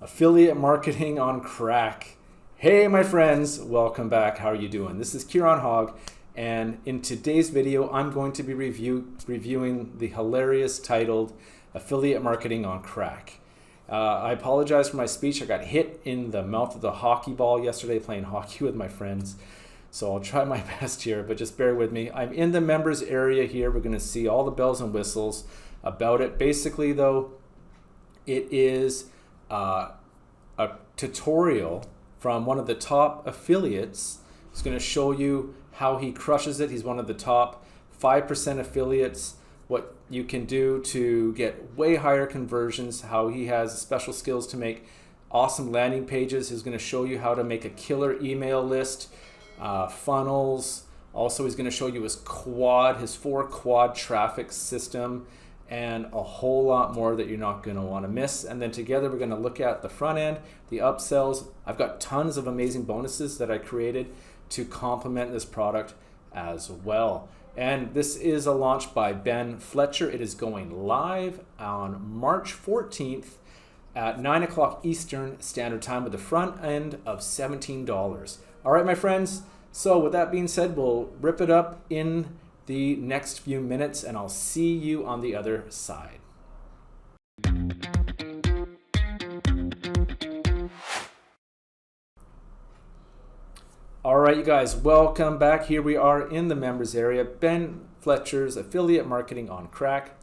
Affiliate marketing on crack. Hey my friends, welcome back. How are you doing? This is Keiron Hogg, and in today's video I'm going to be reviewing the hilarious titled Affiliate Marketing on Crack. I apologize for my speech. I got hit in the mouth with a hockey ball yesterday playing hockey with my friends. So I'll try my best here, but just bear with me. I'm in the members area here. We're going to see all the bells and whistles about it. Basically though, it is a tutorial from one of the top affiliates. He's going to show you how he crushes it. He's one of the top 5% affiliates, what you can do to get way higher conversions, how he has special skills to make awesome landing pages. He's going to show you how to make a killer email list, funnels. Also, he's going to show you his 4 quad traffic system, and a whole lot more that you're not going to want to miss. And then together we're going to look at the front end, the upsells. I've got tons of amazing bonuses that I created to complement this product as well. And this is a launch by Ben Fletcher. It is going live on March 14th at 9 o'clock Eastern Standard Time with the front end of $17. All right, my friends. So with that being said, we'll rip it up in the next few minutes, and I'll see you on the other side. All right, you guys, welcome back. Here we are in the members area, Ben Fletcher's Affiliate Marketing on Crack.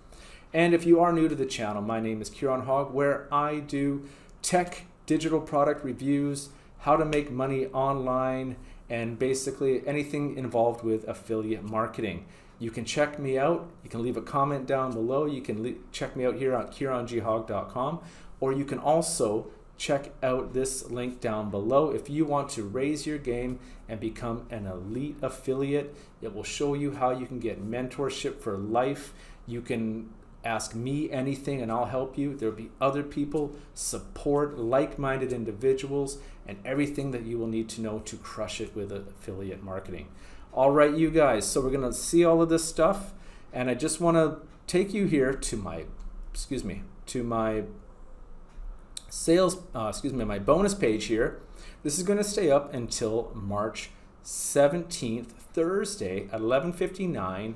And if you are new to the channel, my name is Keiron Hogg, where I do tech, digital product reviews, how to make money online, and basically anything involved with affiliate marketing. You can check me out. You can leave a comment down below. You can check me out here on KeironGHogg.com, or you can also check out this link down below. If you want to raise your game and become an elite affiliate, it will show you how you can get mentorship for life. You can ask me anything and I'll help you. There'll be other people, support, like-minded individuals, and everything that you will need to know to crush it with affiliate marketing. All right, you guys, so we're gonna see all of this stuff, and I just wanna take you here to my, my bonus page here. This is gonna stay up until March 17th, Thursday at 11:59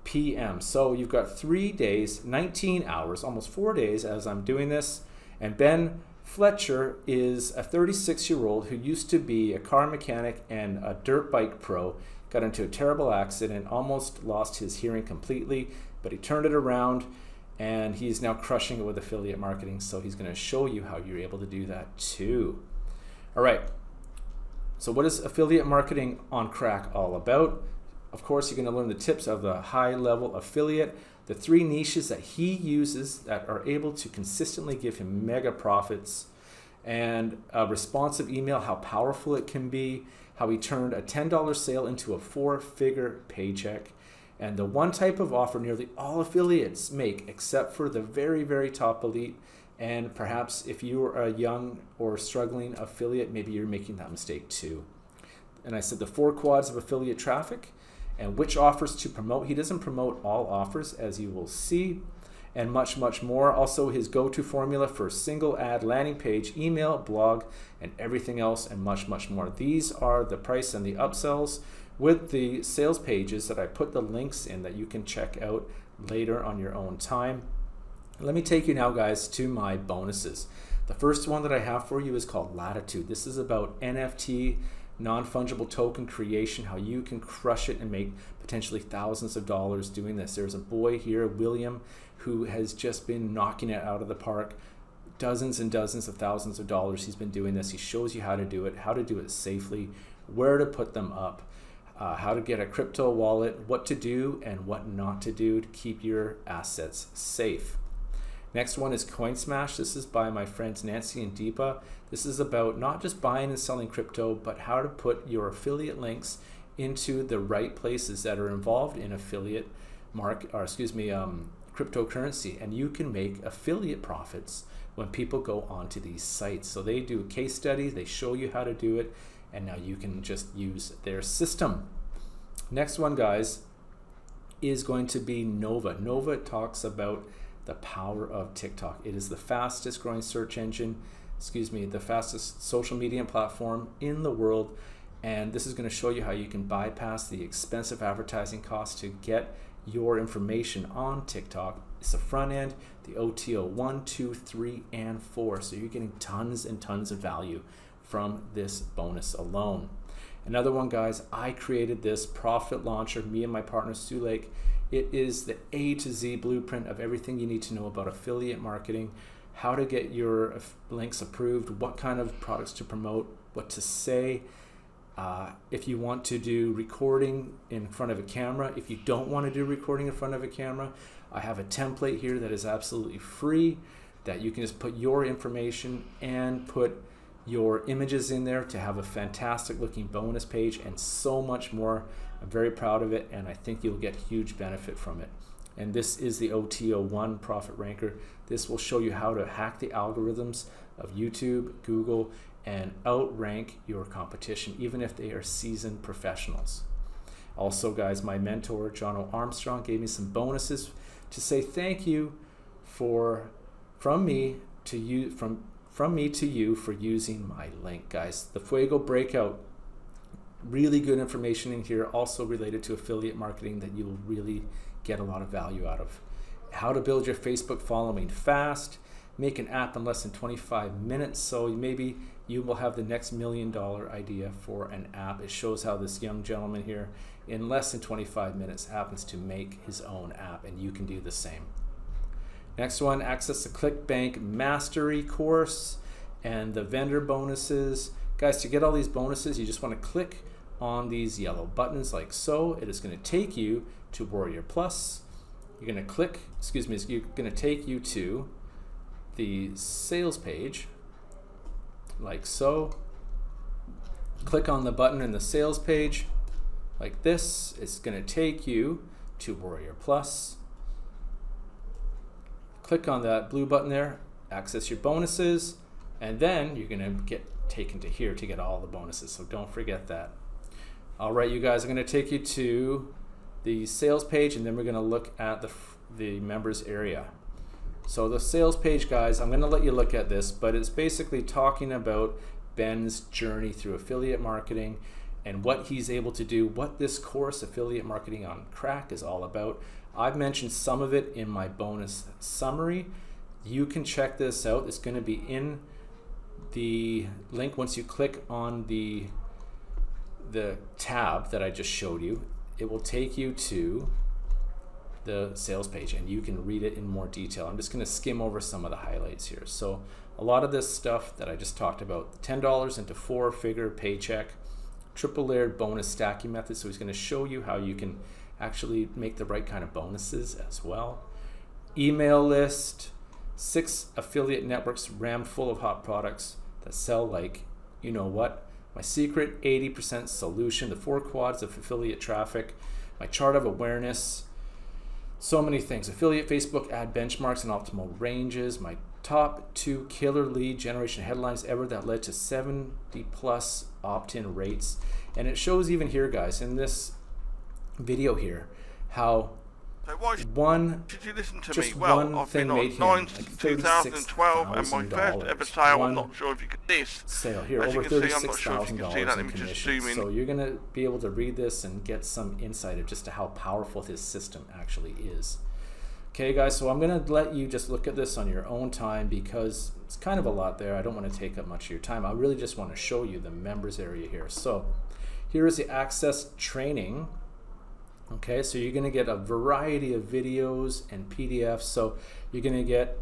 p.m. So you've got 3 days, 19 hours, almost 4 days as I'm doing this. And Ben Fletcher is a 36-year-old who used to be a car mechanic and a dirt bike pro, got into a terrible accident, almost lost his hearing completely, but he turned it around and he's now crushing it with affiliate marketing. So he's going to show you how you're able to do that too. All right. So what is affiliate marketing on crack all about? Of course, you're going to learn the tips of the high-level affiliate, the 3 niches that he uses that are able to consistently give him mega profits, and a responsive email, how powerful it can be, how he turned a $10 sale into a 4-figure paycheck, and the one type of offer nearly all affiliates make except for the very, very top elite. And perhaps if you are a young or struggling affiliate, maybe you're making that mistake too. And I said the 4 quads of affiliate traffic, and which offers to promote. He doesn't promote all offers, as you will see, and much, much more. Also, his go-to formula for single ad landing page, email, blog, and everything else, and much, much more. These are the price and the upsells with the sales pages that I put the links in that you can check out later on your own time. Let me take you now, guys, to my bonuses. The first one that I have for you is called Latitude. This is about NFT, non-fungible token creation, how you can crush it and make potentially thousands of dollars doing this. There's a boy here, William, who has just been knocking it out of the park. Dozens and dozens of thousands of dollars he's been doing this. He shows you how to do it safely, where to put them up, how to get a crypto wallet, what to do and what not to do to keep your assets safe. Next one is Coin Smash. This is by my friends Nancy and Deepa. This is about not just buying and selling crypto, but how to put your affiliate links into the right places that are involved in affiliate cryptocurrency. And you can make affiliate profits when people go onto these sites. So they do a case study, they show you how to do it, and now you can just use their system. Next one, guys, is going to be Nova. Nova talks about the power of TikTok. It is the fastest growing search engine. the fastest social media platform in the world. And this is going to show you how you can bypass the expensive advertising costs to get your information on TikTok. It's the front end, the OTO 1, 2, 3, and 4. So you're getting tons and tons of value from this bonus alone. Another one, guys, I created this profit launcher, me and my partner Stu Lake. It is the A to Z blueprint of everything you need to know about affiliate marketing, how to get your links approved, what kind of products to promote, what to say. If you want to do recording in front of a camera, if you don't want to do recording in front of a camera, I have a template here that is absolutely free that you can just put your information and put your images in there to have a fantastic looking bonus page and so much more. I'm very proud of it, and I think you'll get huge benefit from it. And this is the OTO1 Profit Ranker. This will show you how to hack the algorithms of YouTube, Google, and outrank your competition, even if they are seasoned professionals. Also, guys, my mentor, John O. Armstrong, gave me some bonuses to say thank you from me to you for using my link, guys. The Fuego Breakout, really good information in here, also related to affiliate marketing that you'll really get a lot of value out of. How to build your Facebook following fast, make an app in less than 25 minutes. So maybe you will have the next $1 million idea for an app. It shows how this young gentleman here in less than 25 minutes happens to make his own app, and you can do the same. Next one, access the ClickBank Mastery course and the vendor bonuses. Guys, to get all these bonuses, you just want to click on these yellow buttons like so. It is going to take you to Warrior Plus. You're going to click, you're going to take you to the sales page like so. Click on the button in the sales page like this. It's going to take you to Warrior Plus. Click on that blue button there, access your bonuses, and then you're going to get taken to here to get all the bonuses, so don't forget that. All right, you guys, I'm going to take you to the sales page, and then we're going to look at the members area. So the sales page, guys, I'm going to let you look at this, but it's basically talking about Ben's journey through affiliate marketing and what he's able to do, what this course, Affiliate Marketing on Crack, is all about. I've mentioned some of it in my bonus summary. You can check this out. It's going to be in the link once you click on the tab that I just showed you. It will take you to the sales page, and you can read it in more detail. I'm just going to skim over some of the highlights here. So a lot of this stuff that I just talked about, $10 into 4-figure paycheck, triple layered bonus stacking method. So he's going to show you how you can actually make the right kind of bonuses as well. Email list, 6 affiliate networks rammed full of hot products that sell like you know what. My secret 80% solution, the 4 quads of affiliate traffic, my chart of awareness, so many things. Affiliate Facebook ad benchmarks and optimal ranges, my top 2 killer lead generation headlines ever that led to 70 plus opt-in rates. And it shows even here, guys, in this video here, how one thing made him like 2012, and my first ever sale, I'm not sure if you could this sale here, over $36,000 in commissions. So you're gonna be able to read this and get some insight of just how powerful his system actually is. Okay, guys, so I'm gonna let you just look at this on your own time because it's kind of a lot there. I don't want to take up much of your time. I really just want to show you the members area here. So here is the access training. Okay, so you're going to get a variety of videos and PDFs. So you're going to get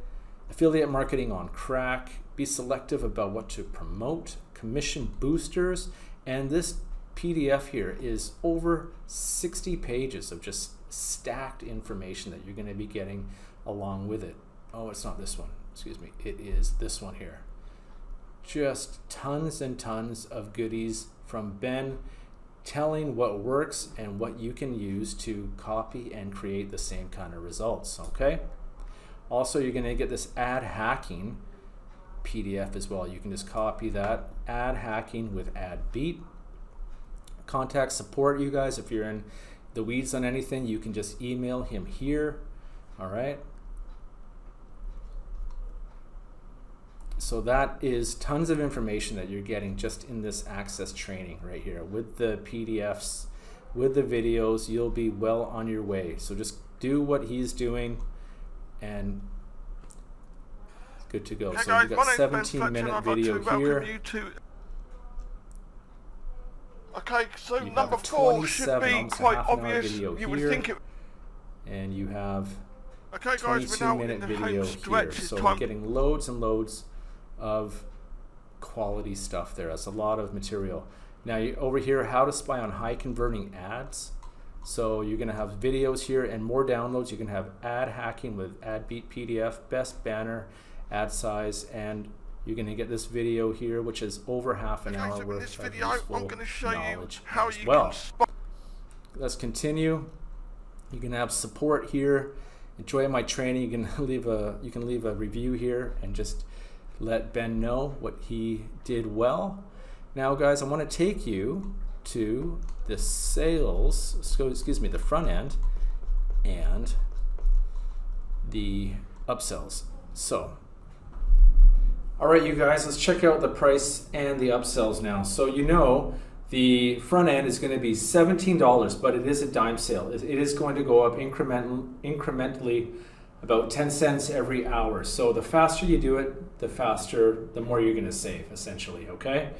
affiliate marketing on crack, be selective about what to promote, commission boosters, and this PDF here is over 60 pages of just stacked information that you're going to be getting along with it. Oh, it's not this one, excuse me. It is this one here. Just tons and tons of goodies from Ben, telling what works and what you can use to copy and create the same kind of results, okay? Also, you're going to get this ad hacking PDF as well. You can just copy that, ad hacking with ad beat. Contact support, you guys. If you're in the weeds on anything, you can just email him here, all right? So that is tons of information that you're getting just in this access training right here with the PDFs, with the videos. You'll be well on your way. So just do what he's doing and good to go. Hey So guys, you've got my name's Ben 17-minute video here. Okay, so You number have 4 should 27, be almost a quite half-an-hour obvious. video You would here. think it. And you have Okay, guys, we're now in 22-minute the video home stretch. here. It's So time. we're getting loads and loads of quality stuff there. That's a lot of material. Now over here, how to spy on high converting ads. So you're going to have videos here and more downloads. You can have ad hacking with AdBeat PDF, best banner, ad size, and you're going to get this video here, which is over half an hour So in worth this of video, useful I'm going to show you knowledge how as you well. can spy. Let's continue. You can have support here. Enjoy my training. You can leave a review here and just let Ben know what he did well. Now, guys, I want to take you to the the front end and the upsells. So, all right, you guys, let's check out the price and the upsells now. So you know the front end is going to be $17, but it is a dime sale. It is going to go up incrementally about 10 cents every hour. So the faster you do it, the more you're going to save, essentially, okay?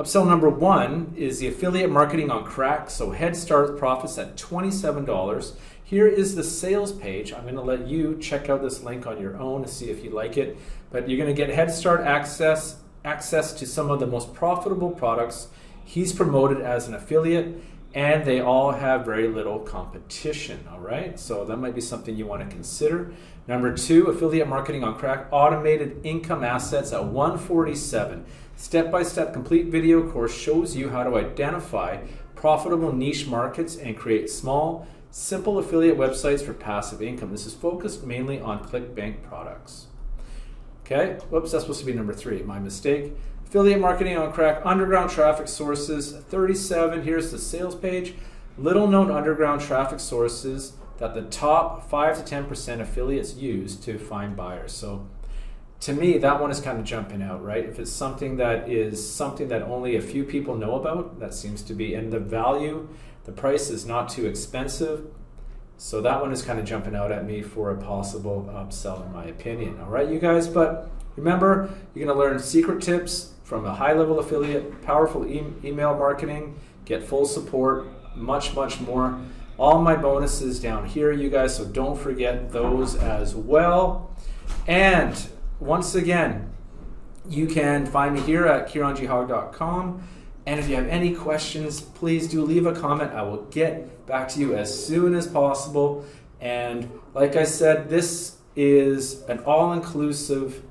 Upsell number 1 is the affiliate marketing on crack. So Head Start profits at $27. Here is the sales page. I'm going to let you check out this link on your own to see if you like it. But you're going to get Head Start access to some of the most profitable products he's promoted as an affiliate, and they all have very little competition, all right? So that might be something you want to consider. Number 2, affiliate marketing on crack, automated income assets at $147. Step-by-step complete video course shows you how to identify profitable niche markets and create small, simple affiliate websites for passive income. This is focused mainly on ClickBank products. Okay, whoops, that's supposed to be number 3, my mistake. Affiliate marketing on crack, underground traffic sources, 37. Here's the sales page. Little known underground traffic sources that the top 5 to 10% affiliates use to find buyers. So to me, that one is kind of jumping out, right? If it's something that only a few people know about, that seems to be, and the price is not too expensive. So that one is kind of jumping out at me for a possible upsell, in my opinion. All right, you guys, but remember, you're going to learn secret tips from a high-level affiliate, powerful email marketing, get full support, much, much more. All my bonuses down here, you guys, so don't forget those as well. And once again, you can find me here at KeironHogg.com. And if you have any questions, please do leave a comment. I will get back to you as soon as possible. And like I said, this is an all-inclusive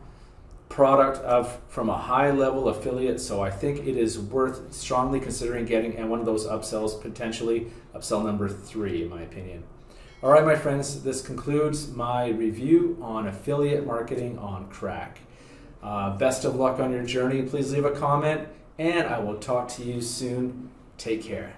product from a high-level affiliate, so I think it is worth strongly considering getting, and one of those upsells, potentially upsell number 3, in my opinion. All right, my friends, this concludes my review on affiliate marketing on crack. Best of luck on your journey. Please leave a comment, and I will talk to you soon. Take care.